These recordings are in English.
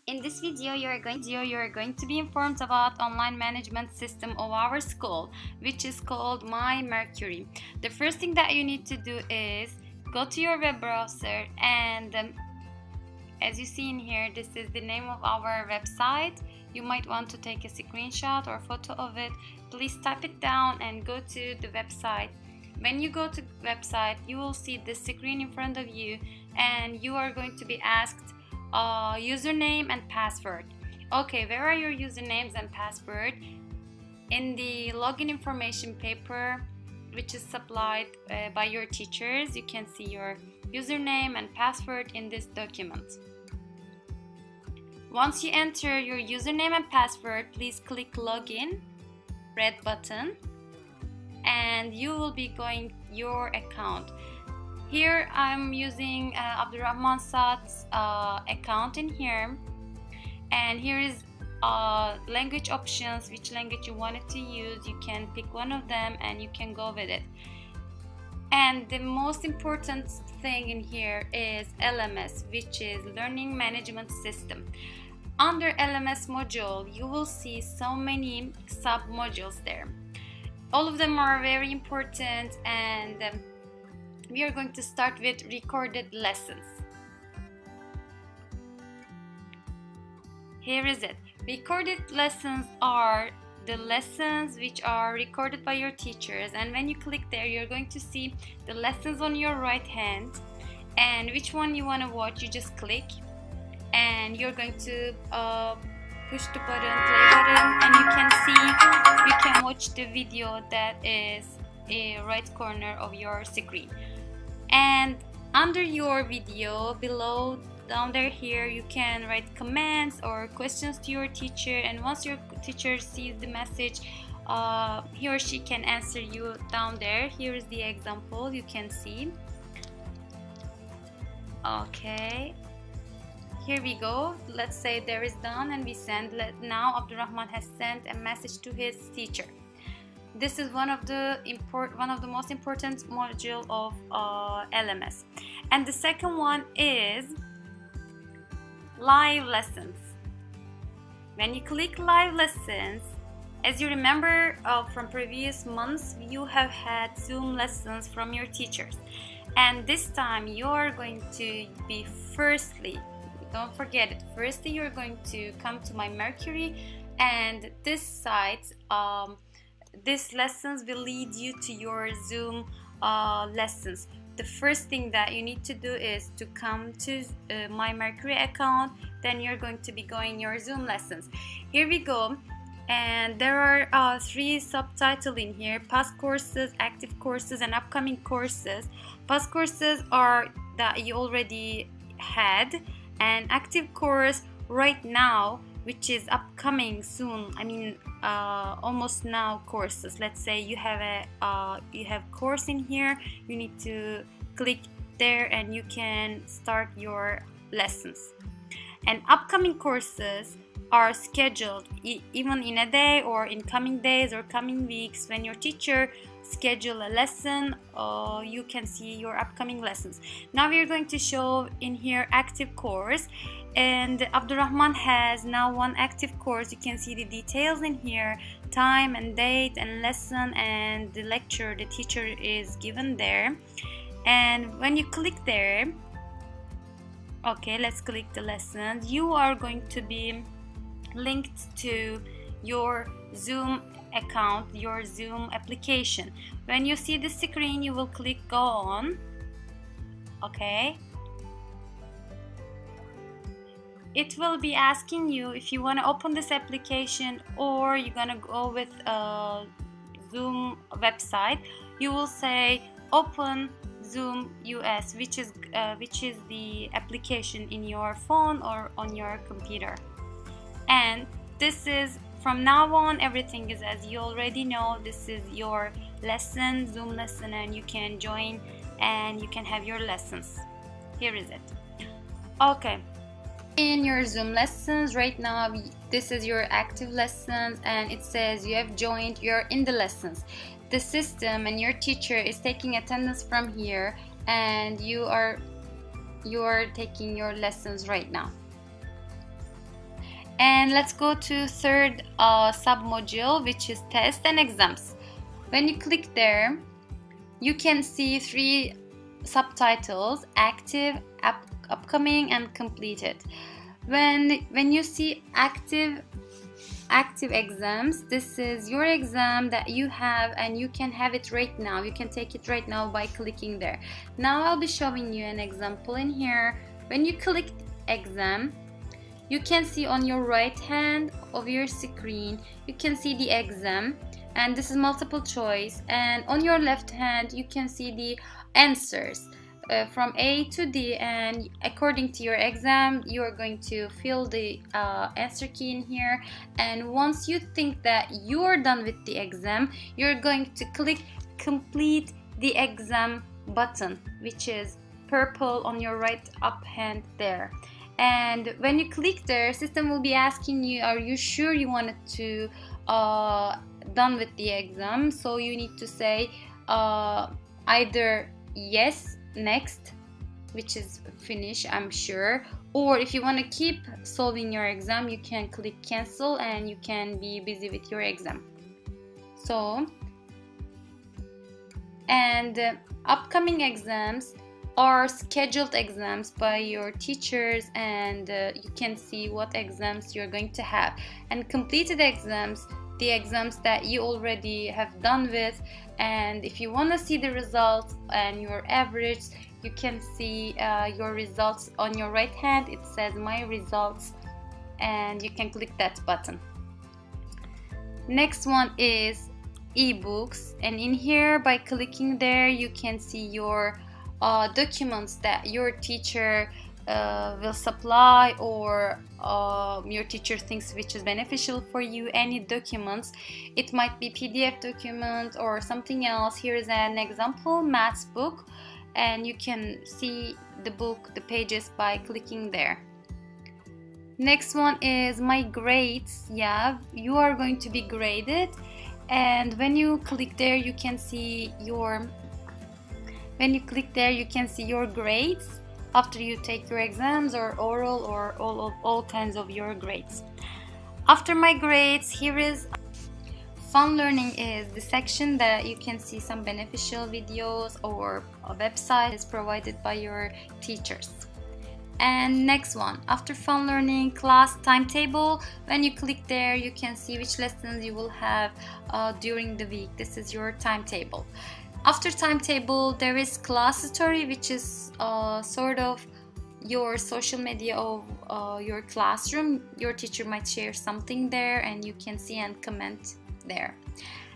In this video, you are going to be informed about online management system of our school, which is called My Mercury. The first thing that you need to do is go to your web browser, and as you see in here, this is the name of our website. You might want to take a screenshot or photo of it. Please type it down and go to the website. When you go to the website, you will see the screen in front of you, and you are going to be asked username and password. Okay, where are your usernames and password? In the login information paper, which is supplied by your teachers, you can see your username and password in this document. Once you enter your username and password, please click login, red button, and you will be going your account. Here I'm using Abdurrahman Saad's account in here, and here is language options, which language you wanted to use. You can pick one of them and you can go with it. And the most important thing in here is LMS, which is Learning Management System. Under LMS module, you will see so many sub modules there. All of them are very important, and we are going to start with recorded lessons. Here is it. Recorded lessons are the lessons which are recorded by your teachers, and when you click there, you're going to see the lessons on your right hand, and which one you want to watch, you just click, and you're going to push the button, play button, and you can watch the video that is a right corner of your screen. And under your video below, down there, here you can write comments or questions to your teacher, and once your teacher sees the message, he or she can answer you down there. Here is the example you can see. Okay, here we go. Let's say there is done and we send. Now Abdurrahman has sent a message to his teacher. This is one of the most important module of LMS. And the second one is live lessons. When you click live lessons, as you remember from previous months, you have had Zoom lessons from your teachers, and this time you are going to be don't forget it, firstly you're going to come to My Mercury, and this site, these lessons will lead you to your Zoom lessons. The first thing that you need to do is to come to My Mercury account, then you're going to be going your Zoom lessons. Here we go, and there are 3 subtitles in here: past courses, active courses, and upcoming courses. Past courses are that you already had, and active course right now, which is upcoming soon, almost now courses. Let's say you have course in here, you need to click there and you can start your lessons. And upcoming courses are scheduled even in a day or in coming days or coming weeks. When your teacher schedule a lesson, you can see your upcoming lessons. Now we are going to show in here active course, and Abdurrahman has now one active course. You can see the details in here, time and date and lesson and the lecture the teacher is given there. And when you click there, okay, let's click the lessons, you are going to be linked to your Zoom account, your Zoom application. When you see the screen, you will click go on. Okay, it will be asking you if you want to open this application or you're gonna go with Zoom website. You will say open Zoom US, which is the application in your phone or on your computer. And this is, from now on, everything is as you already know. This is your lesson, Zoom lesson, and you can join and you can have your lessons. Here is it. Okay, in your Zoom lessons right now, this is your active lessons, and it says you have joined, you're in the lessons. The system and your teacher is taking attendance from here, and you are taking your lessons right now. And let's go to third sub-module, which is tests and exams. When you click there, you can see three subtitles: active, upcoming, and completed. When you see active exams, this is your exam that you have, and you can have it right now. You can take it right now by clicking there. Now I'll be showing you an example in here. When you click exam, you can see on your right hand of your screen, you can see the exam, and this is multiple choice, and on your left hand you can see the answers from A to D, and according to your exam you are going to fill the answer key in here, and once you think that you are done with the exam, you're going to click complete the exam button, which is purple on your right up hand there. And when you click there, system will be asking you, are you sure you wanted to done with the exam? So you need to say either yes, next, which is finish, I'm sure, or if you want to keep solving your exam, you can click cancel and you can be busy with your exam. So, and upcoming exams are scheduled exams by your teachers, and you can see what exams you're going to have. And completed exams, the exams that you already have done with, and if you want to see the results and your average, you can see your results on your right hand. It says my results, and you can click that button. Next one is ebooks, and in here by clicking there you can see your documents that your teacher will supply, or your teacher thinks which is beneficial for you. Any documents, it might be PDF document or something else. Here is an example maths book, and you can see the book, the pages, by clicking there. Next one is my grades. Yeah, you are going to be graded, and when you click there you can see your grades after you take your exams or oral or all kinds of your grades. After my grades, here is fun learning, is the section that you can see some beneficial videos or a website is provided by your teachers. And next one, after fun learning, class timetable. When you click there you can see which lessons you will have during the week. This is your timetable. After timetable, there is class story, which is sort of your social media of your classroom. Your teacher might share something there and you can see and comment there.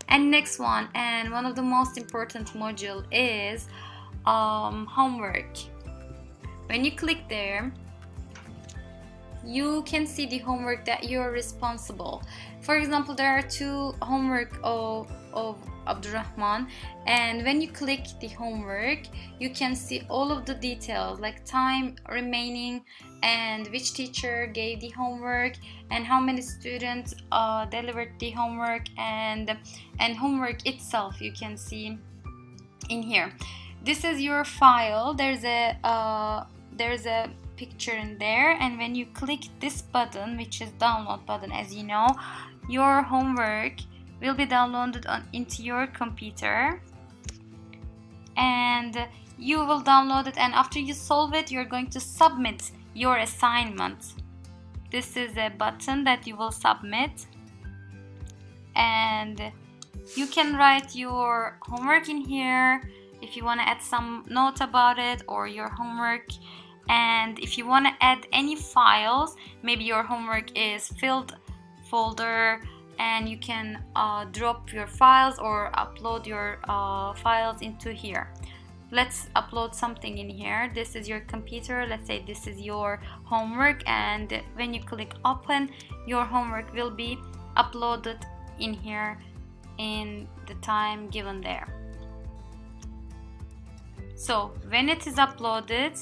And next one, and one of the most important module, is homework. When you click there, you can see the homework that you're responsible. For example, there are two homework of Abdurrahman, and when you click the homework you can see all of the details, like time remaining and which teacher gave the homework and how many students delivered the homework, and homework itself you can see in here. This is your file. There's a picture in there, and when you click this button, which is download button, as you know, your homework will be downloaded into your computer, and you will download it, and after you solve it you're going to submit your assignment. This is a button that you will submit, and you can write your homework in here if you want to add some note about it or your homework. And if you want to add any files, maybe your homework is filled folder, and you can drop your files or upload your files into here. Let's upload something in here. This is your computer. Let's say this is your homework, and when you click open, your homework will be uploaded in here in the time given there. So when it is uploaded,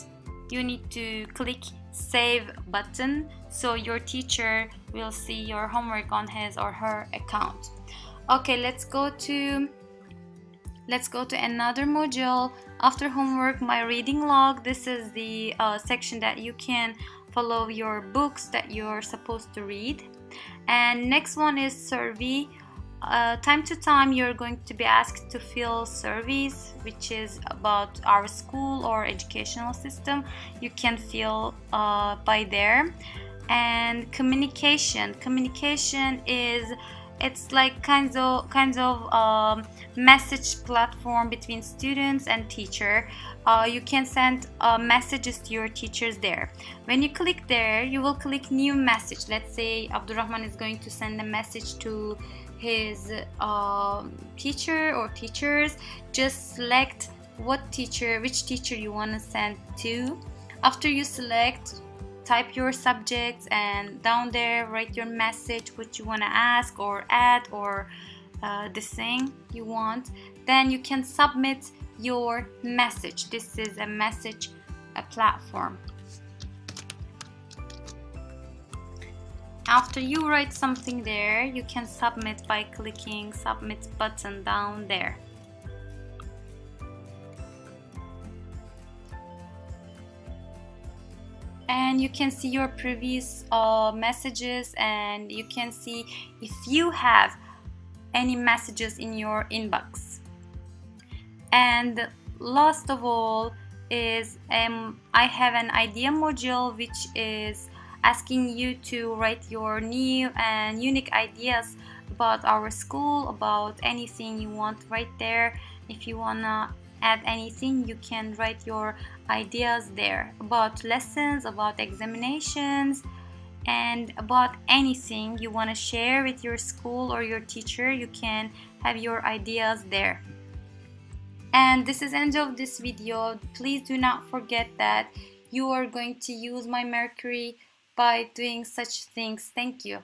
you need to click save button, so your teacher will see your homework on his or her account. Okay, let's go to another module. After homework, my reading log. This is the section that you can follow your books that you're supposed to read. And next one is survey. Time to time you're going to be asked to fill surveys which is about our school or educational system. You can fill by there. And communication is, it's like kinds of message platform between students and teacher. You can send messages to your teachers there. When you click there, you will click new message. Let's say Abdurrahman is going to send a message to his teacher or teachers. Just select which teacher you want to send to. After you select, type your subjects, and down there write your message, what you want to ask or add, or the thing you want. Then you can submit your message. This is a message platform. After you write something there, you can submit by clicking submit button down there. And you can see your previous messages, and you can see if you have any messages in your inbox. And last of all is I have an idea module which is asking you to write your new and unique ideas about our school, about anything you want right there. If you wanna add anything, you can write your ideas there about lessons, about examinations, and about anything you want to share with your school or your teacher. You can have your ideas there. And this is the end of this video. Please do not forget that you are going to use my mercury by doing such things. Thank you.